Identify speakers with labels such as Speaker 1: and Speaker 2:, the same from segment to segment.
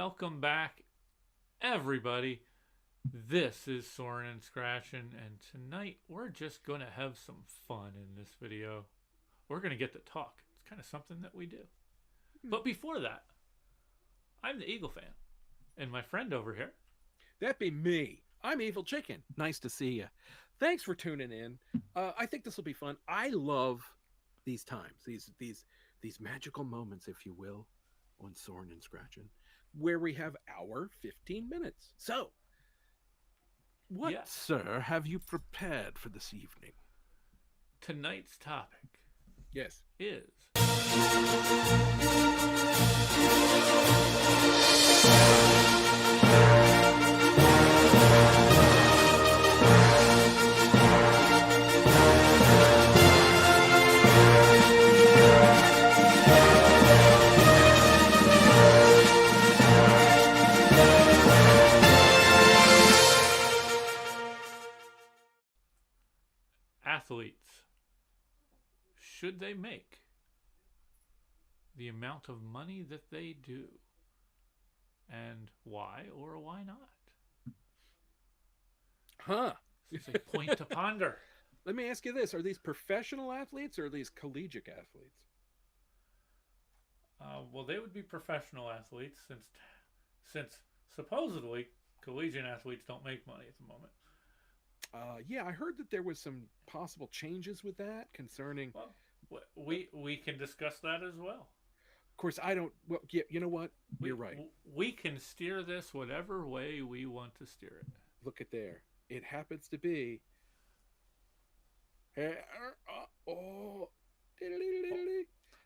Speaker 1: Welcome back, everybody. This is Soarin Scratchin, and tonight we're just going to have some fun in this video. We're going to get to talk. It's kind of something that we do. But before that, I'm the Eagle fan, and my friend over here.
Speaker 2: That be me. I'm Evil Chicken. Nice to see you. Thanks for tuning in. I think this will be fun. I love these times, these magical moments, if you will, on Soarin' and Scratchin', where we have our 15 minutes. So, what,
Speaker 1: Yes.
Speaker 2: sir, have you prepared for this evening?
Speaker 1: Tonight's topic
Speaker 2: Yes.
Speaker 1: is athletes. Should they make the amount of money that they do? And why or why not?
Speaker 2: Huh.
Speaker 1: This is a point to ponder.
Speaker 2: Let me ask you this. Are these professional athletes or are these collegiate athletes?
Speaker 1: Well, they would be professional athletes since supposedly collegiate athletes don't make money at the moment.
Speaker 2: Yeah, I heard that there was some possible changes with that concerning.
Speaker 1: Well, we can discuss that as well.
Speaker 2: Of course, I don't. Well, yeah, you know what? You're right.
Speaker 1: We can steer this whatever way we want to steer it.
Speaker 2: Look at there. It happens to be. Oh.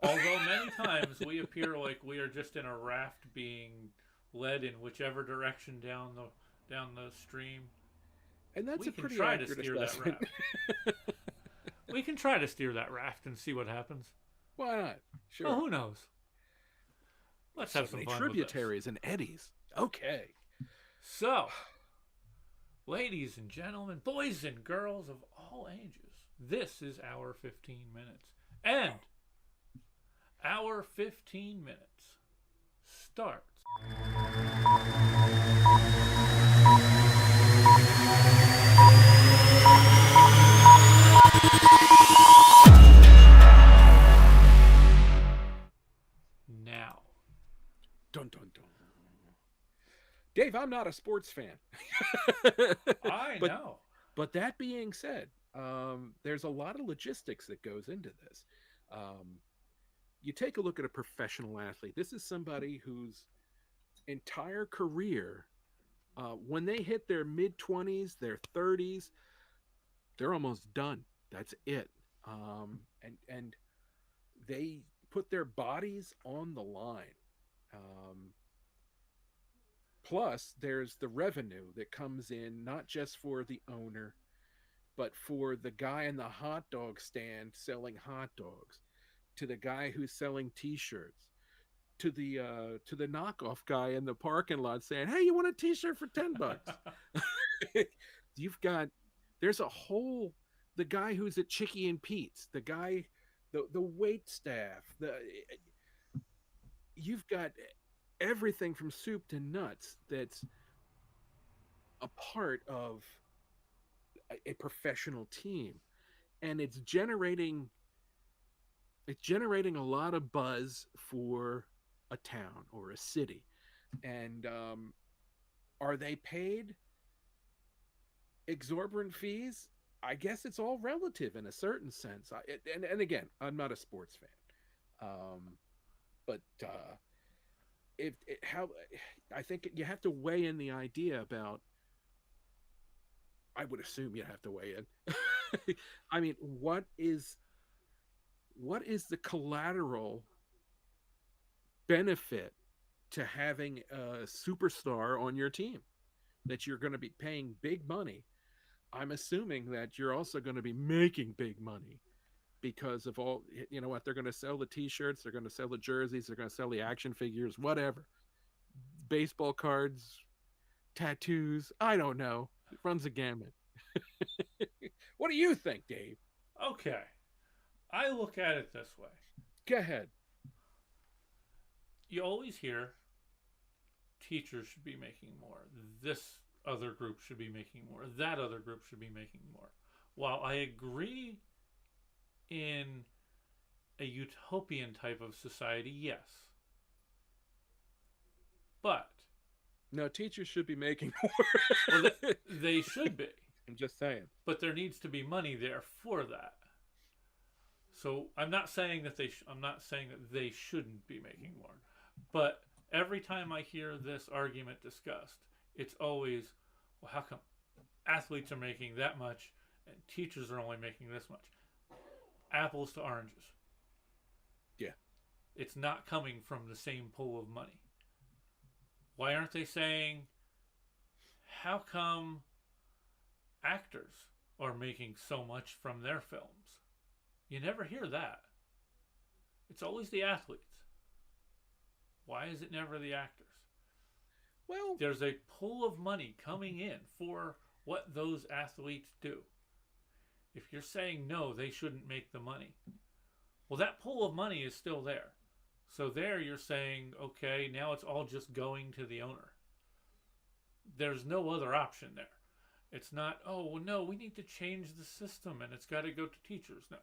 Speaker 1: Although many times we appear like we are just in a raft being led in whichever direction down the stream.
Speaker 2: And that's
Speaker 1: we
Speaker 2: a pretty
Speaker 1: try to
Speaker 2: accurate
Speaker 1: steer
Speaker 2: assessment.
Speaker 1: that raft. We can try to steer that raft and see what happens.
Speaker 2: Why not? Sure.
Speaker 1: Well, who knows? Let's have some fun
Speaker 2: tributaries and eddies. Okay.
Speaker 1: So, ladies and gentlemen, boys and girls of all ages, this is our 15 minutes. And our 15 minutes starts now.
Speaker 2: Dun dun dun. Dave, I'm not a sports fan.
Speaker 1: I know.
Speaker 2: But that being said, there's a lot of logistics that goes into this. You take a look at a professional athlete. This is somebody whose entire career, when they hit their mid-20s, their 30s, they're almost done. That's it. And they put their bodies on the line. Plus, there's the revenue that comes in, not just for the owner, but for the guy in the hot dog stand selling hot dogs, to the guy who's selling T-shirts, to the knockoff guy in the parking lot saying, "Hey, you want a T-shirt for $10?" There's a whole, the guy who's at Chicky and Pete's, the guy, the wait staff, you've got everything from soup to nuts that's a part of a professional team, and it's generating a lot of buzz for a town or a city. And are they paid exorbitant fees? I guess it's all relative in a certain sense. And again, I'm not a sports fan, but I think you have to weigh in the idea about. I would assume you have to weigh in. I mean, what is the collateral benefit to having a superstar on your team that you're going to be paying big money? I'm assuming that you're also going to be making big money because of all, you know what, they're going to sell the T-shirts, they're going to sell the jerseys, they're going to sell the action figures, whatever, baseball cards, tattoos, I don't know. It runs a gamut. What do you think, Dave?
Speaker 1: Okay. I look at it this way.
Speaker 2: Go ahead.
Speaker 1: You always hear teachers should be making more. This other group should be making more. That other group should be making more. While I agree in a utopian type of society, yes. But,
Speaker 2: No, teachers should be making
Speaker 1: well,
Speaker 2: more.
Speaker 1: they should be.
Speaker 2: I'm just saying.
Speaker 1: But there needs to be money there for that. So I'm not saying that I'm not saying that they shouldn't be making more. But every time I hear this argument discussed, it's always, well, how come athletes are making that much and teachers are only making this much? Apples to oranges.
Speaker 2: Yeah.
Speaker 1: It's not coming from the same pool of money. Why aren't they saying, how come actors are making so much from their films? You never hear that. It's always the athletes. Why is it never the actors?
Speaker 2: Well,
Speaker 1: There's a pool of money coming in for what those athletes do. If you're saying no, they shouldn't make the money, well, that pool of money is still there. So there you're saying, okay, now it's all just going to the owner. There's no other option there. It's not, oh, well, no, we need to change the system and it's got to go to teachers. No,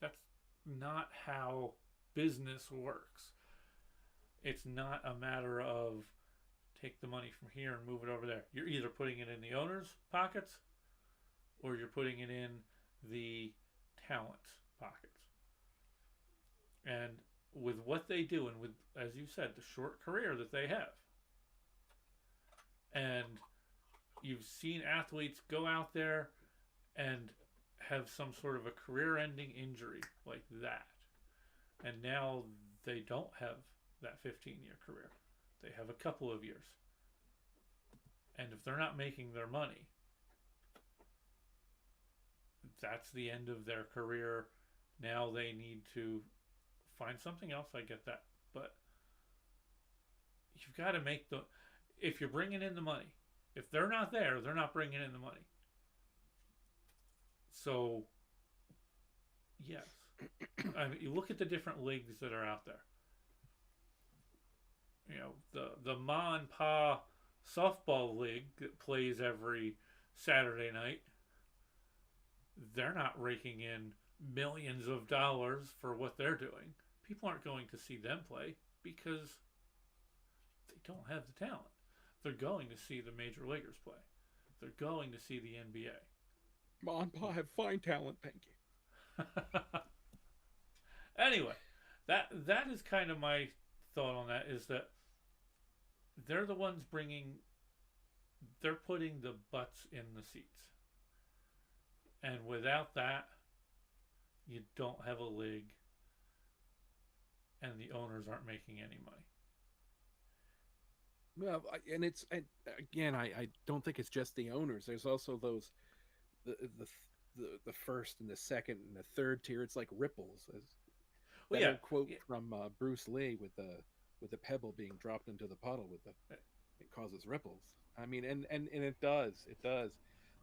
Speaker 1: that's not how business works. It's not a matter of take the money from here and move it over there. You're either putting it in the owner's pockets or you're putting it in the talent's pockets. And with what they do and with, as you said, the short career that they have, and you've seen athletes go out there and have some sort of a career-ending injury like that, and now they don't have that 15-year career. They have a couple of years. And if they're not making their money, that's the end of their career. Now they need to find something else. I get that. But you've got to make the... If you're bringing in the money, if they're not there, they're not bringing in the money. So, yes. I mean, you look at the different leagues that are out there. You know, the Ma and Pa softball league that plays every Saturday night, they're not raking in millions of dollars for what they're doing. People aren't going to see them play because they don't have the talent. They're going to see the major leaguers play. They're going to see the NBA.
Speaker 2: Ma and Pa have fine talent, thank you.
Speaker 1: Anyway, that is kind of my thought on that, is that they're the ones they're putting the butts in the seats. And without that, you don't have a league and the owners aren't making any money.
Speaker 2: Well, and again, I don't think it's just the owners. There's also those the first and the second and the third tier. It's like ripples, as
Speaker 1: Well,
Speaker 2: that
Speaker 1: yeah,
Speaker 2: old quote
Speaker 1: yeah,
Speaker 2: from Bruce Lee with the pebble being dropped into the puddle with the it causes ripples. I mean, and it does.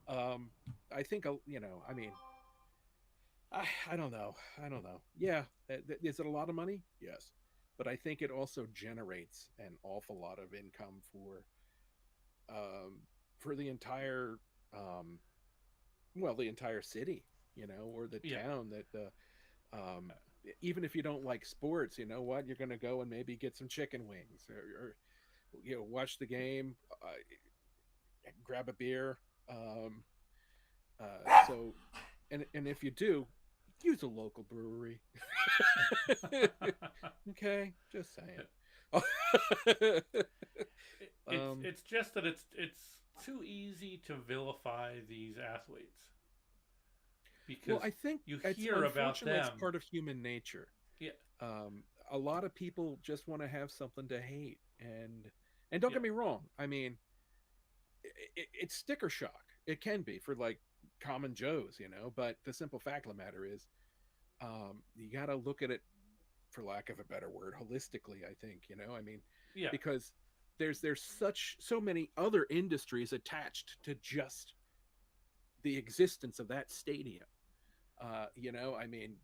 Speaker 2: I think I mean, I don't know. Yeah, is it a lot of money? Yes, but I think it also generates an awful lot of income for the entire the entire city, or the
Speaker 1: yeah.
Speaker 2: town that even if you don't like sports, you know what, you're going to go and maybe get some chicken wings or watch the game, grab a beer. So, and if you do, use a local brewery. Okay, just saying.
Speaker 1: It's just that it's too easy to vilify these athletes because
Speaker 2: Well, I think
Speaker 1: you
Speaker 2: it's
Speaker 1: hear about
Speaker 2: unfortunately
Speaker 1: them.
Speaker 2: it's part of human nature.
Speaker 1: Yeah,
Speaker 2: A lot of people just want to have something to hate, and don't
Speaker 1: yeah,
Speaker 2: get me wrong. I mean, it's sticker shock. It can be for like common Joes, but the simple fact of the matter is, you got to look at it, for lack of a better word, holistically. I think, I mean,
Speaker 1: yeah,
Speaker 2: because there's so many other industries attached to just the existence of that stadium. I mean,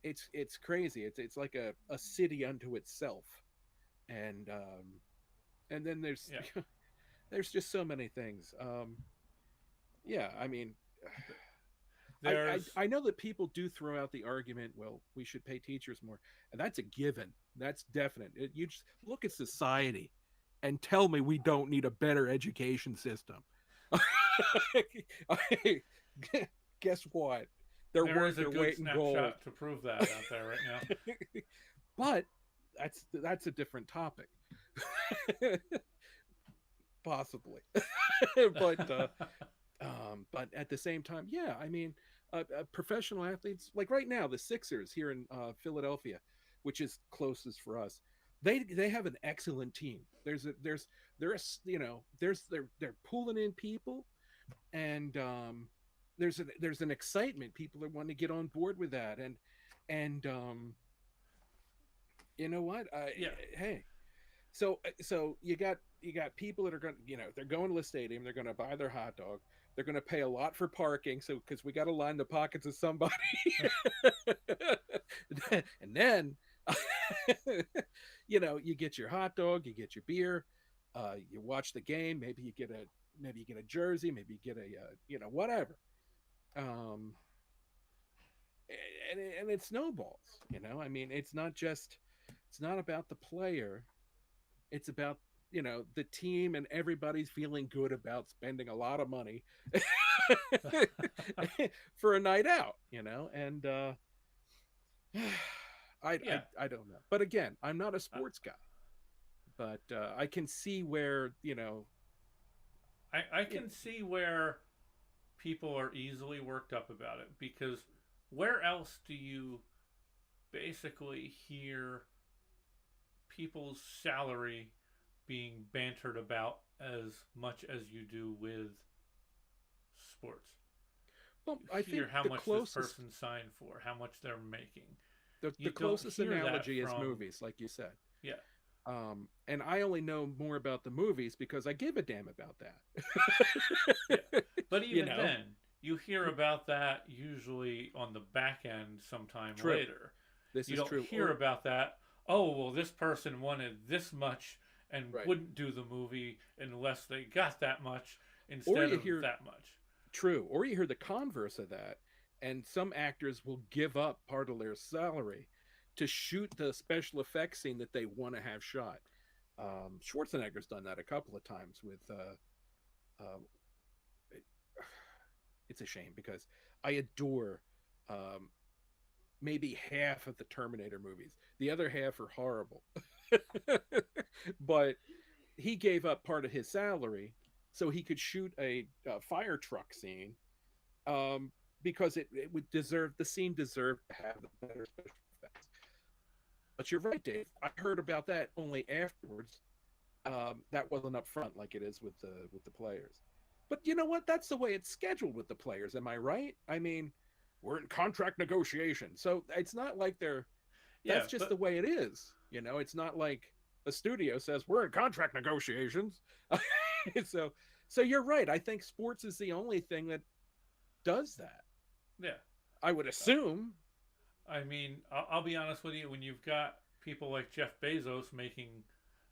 Speaker 2: it's crazy. It's like a city unto itself, and And then there's
Speaker 1: Yeah,
Speaker 2: there's just so many things. Yeah, I mean,
Speaker 1: there's
Speaker 2: I know that people do throw out the argument, well, we should pay teachers more, and that's a given. That's definite. You just look at society and tell me we don't need a better education system. Guess what? They're
Speaker 1: there
Speaker 2: worth
Speaker 1: is a
Speaker 2: their
Speaker 1: good
Speaker 2: weight in gold.
Speaker 1: snapshot to prove that out there right now.
Speaker 2: But that's a different topic, possibly. but but at the same time, yeah, I mean, professional athletes like right now, the Sixers here in Philadelphia, which is closest for us, they have an excellent team. There's they're pulling in people, and there's an excitement. People are wanting to get on board with that, and you know what?
Speaker 1: Yeah,
Speaker 2: Hey, so you got people that are going, they're going to the stadium, they're going to buy their hot dog, they're going to pay a lot for parking, so because we got to line the pockets of somebody. And then you get your hot dog, you get your beer, you watch the game, maybe you get a jersey, maybe you get a whatever. um and it snowballs. I mean, it's not about the player. It's about the team, and everybody's feeling good about spending a lot of money for a night out. And
Speaker 1: yeah.
Speaker 2: I don't know. But again, I'm not a sports guy, but I can see where
Speaker 1: I
Speaker 2: you know
Speaker 1: can see where people are easily worked up about it because where else do you basically hear people's salary being bantered about as much as you do with sports?
Speaker 2: well,
Speaker 1: You
Speaker 2: I think
Speaker 1: hear how much this person signed for, how much they're making.
Speaker 2: the
Speaker 1: You don't
Speaker 2: closest
Speaker 1: hear that
Speaker 2: analogy is
Speaker 1: from,
Speaker 2: movies, like you said.
Speaker 1: yeah,
Speaker 2: And I only know more about the movies because I give a damn about
Speaker 1: yeah.
Speaker 2: that.
Speaker 1: But
Speaker 2: you
Speaker 1: even
Speaker 2: know,
Speaker 1: then, you hear about that usually on the back end sometime
Speaker 2: true.
Speaker 1: later.
Speaker 2: This
Speaker 1: You
Speaker 2: is
Speaker 1: don't
Speaker 2: true.
Speaker 1: hear about that. Oh, well, this person wanted this much and
Speaker 2: Right.
Speaker 1: wouldn't do the movie unless they got that much
Speaker 2: Or
Speaker 1: instead
Speaker 2: you
Speaker 1: of
Speaker 2: hear
Speaker 1: that much.
Speaker 2: true, or you hear the converse of that, and some actors will give up part of their salary to shoot the special effects scene that they want to have shot. Schwarzenegger's done that a couple of times with. Uh, it, it's a shame because I adore um, maybe half of the Terminator movies. The other half are horrible, but he gave up part of his salary so he could shoot a fire truck scene, um, because it would deserve the scene deserved to have the better special effects. But you're right, Dave. I heard about that only afterwards. That wasn't up front like it is with the players. But you know what? That's the way it's scheduled with the players. Am I right? I mean, we're in contract negotiation, so it's not like they're.
Speaker 1: Yeah,
Speaker 2: That's just the
Speaker 1: but
Speaker 2: way it is. It's not like a studio says we're in contract negotiations. so, so you're right. I think sports is the only thing that does that.
Speaker 1: yeah.
Speaker 2: I would assume.
Speaker 1: I mean, I'll be honest with you. When you've got people like Jeff Bezos making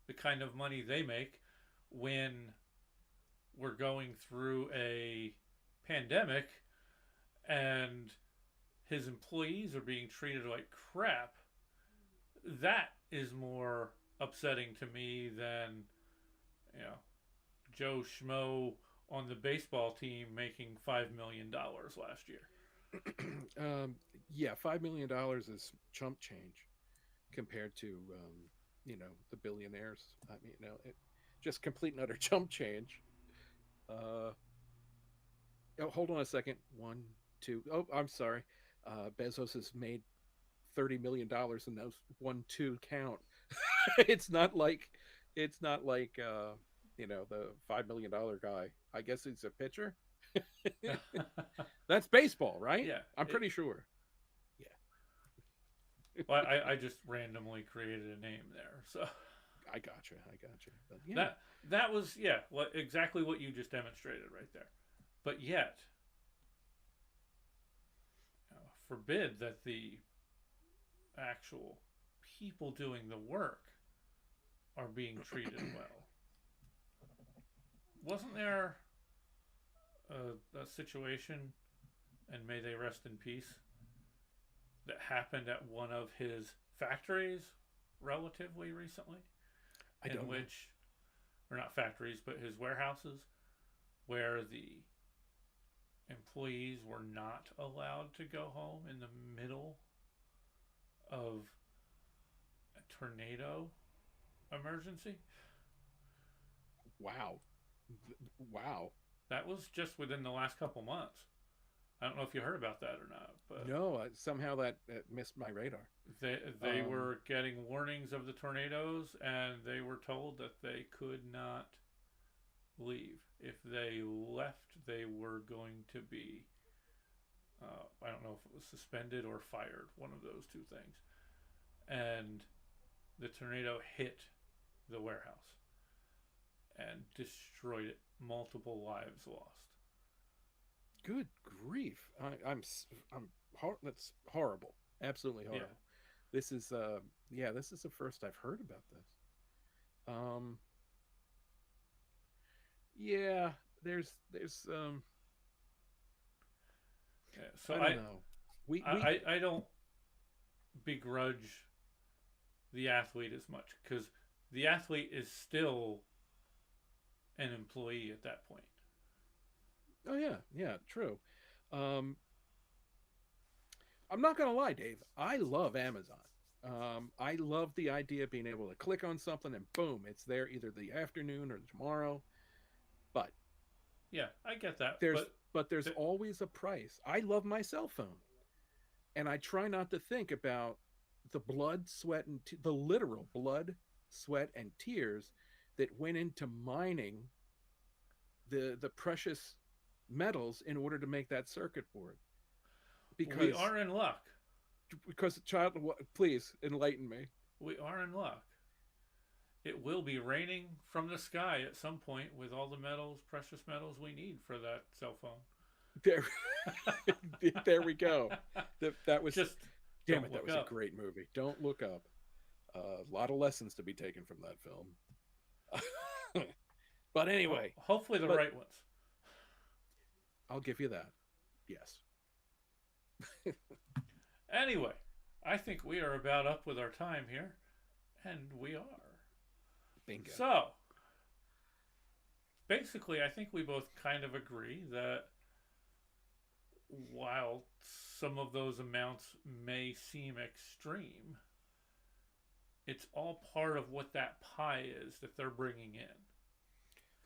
Speaker 1: the kind of money they make, when we're going through a pandemic and his employees are being treated like crap, that is more upsetting to me than, you know, Joe Schmo on the baseball team making $5 million last year.
Speaker 2: um, yeah, $5 million is chump change compared to the billionaires. I mean, just complete and utter chump change. Uh, oh, hold on a second. One, two. Oh, I'm sorry. Bezos has made $30 million in those 1, 2 count. It's not like the $5 million guy. I guess he's a pitcher. That's baseball, right?
Speaker 1: Yeah.
Speaker 2: I'm pretty sure. Yeah.
Speaker 1: Well, I just randomly created a name there. So
Speaker 2: I gotcha. I gotcha. But yeah.
Speaker 1: that was, yeah, exactly what you just demonstrated right there. But yet, forbid that the actual people doing the work are being treated well. wasn't there a situation, and may they rest in peace, that happened at one of his factories relatively recently,
Speaker 2: I
Speaker 1: in
Speaker 2: don't know.
Speaker 1: which, or not factories, but his warehouses, where the employees were not allowed to go home in the middle of a tornado emergency.
Speaker 2: Wow. Wow.
Speaker 1: That was just within the last couple months. I don't know if you heard about that or not, but
Speaker 2: No, somehow that missed my radar.
Speaker 1: they
Speaker 2: Um,
Speaker 1: were getting warnings of the tornadoes, and they were told that they could not leave. If they left, they were going to be, I don't know if it was suspended or fired, one of those two things. And the tornado hit the warehouse and destroyed it. Multiple lives lost.
Speaker 2: Good grief! That's horrible. Absolutely
Speaker 1: Yeah.
Speaker 2: horrible. This is yeah, this is the first I've heard about this. Um, yeah, there's
Speaker 1: Yeah. So
Speaker 2: I don't know. We
Speaker 1: I don't begrudge the athlete as much, because the athlete is still an employee at that point.
Speaker 2: Oh yeah, yeah, true. Um, I'm not gonna lie, Dave. I love Amazon. I love the idea of being able to click on something and boom, it's there either the afternoon or tomorrow. But
Speaker 1: Yeah, I get that,
Speaker 2: there's
Speaker 1: but
Speaker 2: there's
Speaker 1: th-
Speaker 2: always a price. I love my cell phone, and I try not to think about the blood, sweat, and the literal blood, sweat, and tears that went into mining the precious metals in order to make that circuit board.
Speaker 1: we
Speaker 2: Because
Speaker 1: are in luck.
Speaker 2: child, please enlighten me.
Speaker 1: We are in luck. It will be raining from the sky at some point with all the metals, precious metals we need for that cell phone.
Speaker 2: There, there we go. That was,
Speaker 1: Just
Speaker 2: damn
Speaker 1: don't
Speaker 2: it. That
Speaker 1: look
Speaker 2: was a
Speaker 1: up.
Speaker 2: great movie. Don't look up. A lot of lessons to be taken from that film. But anyway,
Speaker 1: Hopefully the
Speaker 2: but
Speaker 1: right ones.
Speaker 2: I'll give you that. Yes.
Speaker 1: Anyway, I think we are about up with our time here, and we are.
Speaker 2: Bingo.
Speaker 1: So, basically, I think we both kind of agree that while some of those amounts may seem extreme, it's all part of what that pie is that they're bringing in.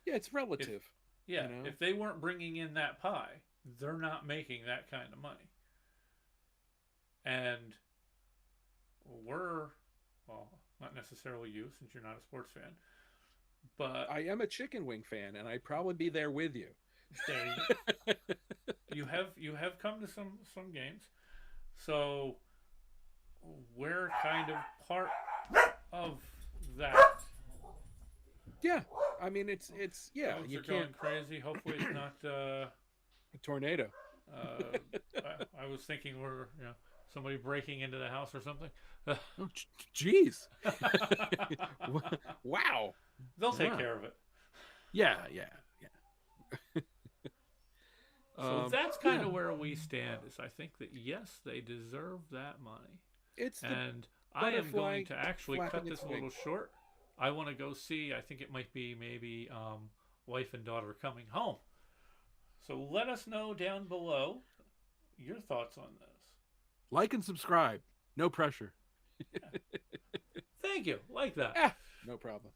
Speaker 2: Yeah, it's
Speaker 1: If
Speaker 2: relative.
Speaker 1: Yeah,
Speaker 2: You know.
Speaker 1: if they weren't bringing in that pie, they're not making that kind of money. And we're, well, not necessarily you, since you're not a sports fan, but
Speaker 2: I am a chicken wing fan, and I'd probably be there with you.
Speaker 1: there you have come to some games, so we're kind of part of that.
Speaker 2: Yeah, I mean it's yeah.
Speaker 1: Dogs
Speaker 2: You
Speaker 1: are
Speaker 2: can't
Speaker 1: going crazy. Hopefully, it's not.
Speaker 2: a tornado.
Speaker 1: I was thinking we're somebody breaking into the house or something.
Speaker 2: Oh, jeez. Wow.
Speaker 1: They'll take
Speaker 2: Wow.
Speaker 1: care of it.
Speaker 2: Yeah, yeah, yeah.
Speaker 1: So that's kind
Speaker 2: Yeah.
Speaker 1: of where we stand. Is I think that yes, they deserve that money,
Speaker 2: It's the
Speaker 1: and I am
Speaker 2: butterfly
Speaker 1: going to actually cut
Speaker 2: flapping
Speaker 1: this
Speaker 2: its
Speaker 1: a little
Speaker 2: wings.
Speaker 1: short. I want to go see. I think it might be maybe wife and daughter coming home. So let us know down below your thoughts on this.
Speaker 2: Like and subscribe. No pressure.
Speaker 1: Yeah. Thank you. Like that.
Speaker 2: Ah, no problem.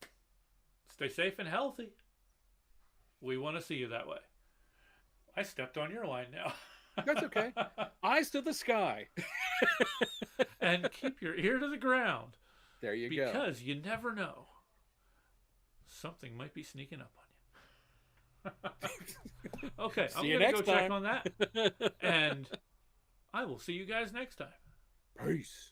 Speaker 1: Stay safe and healthy. We want to see you that way. I stepped on your line now.
Speaker 2: That's okay. Eyes to the sky.
Speaker 1: And keep your ear to the ground,
Speaker 2: There you go.
Speaker 1: because you never know. Something might be sneaking up on you. Okay,
Speaker 2: See
Speaker 1: I'm
Speaker 2: you
Speaker 1: going to go
Speaker 2: next
Speaker 1: check
Speaker 2: time.
Speaker 1: on that. And I will see you guys next time.
Speaker 2: Peace.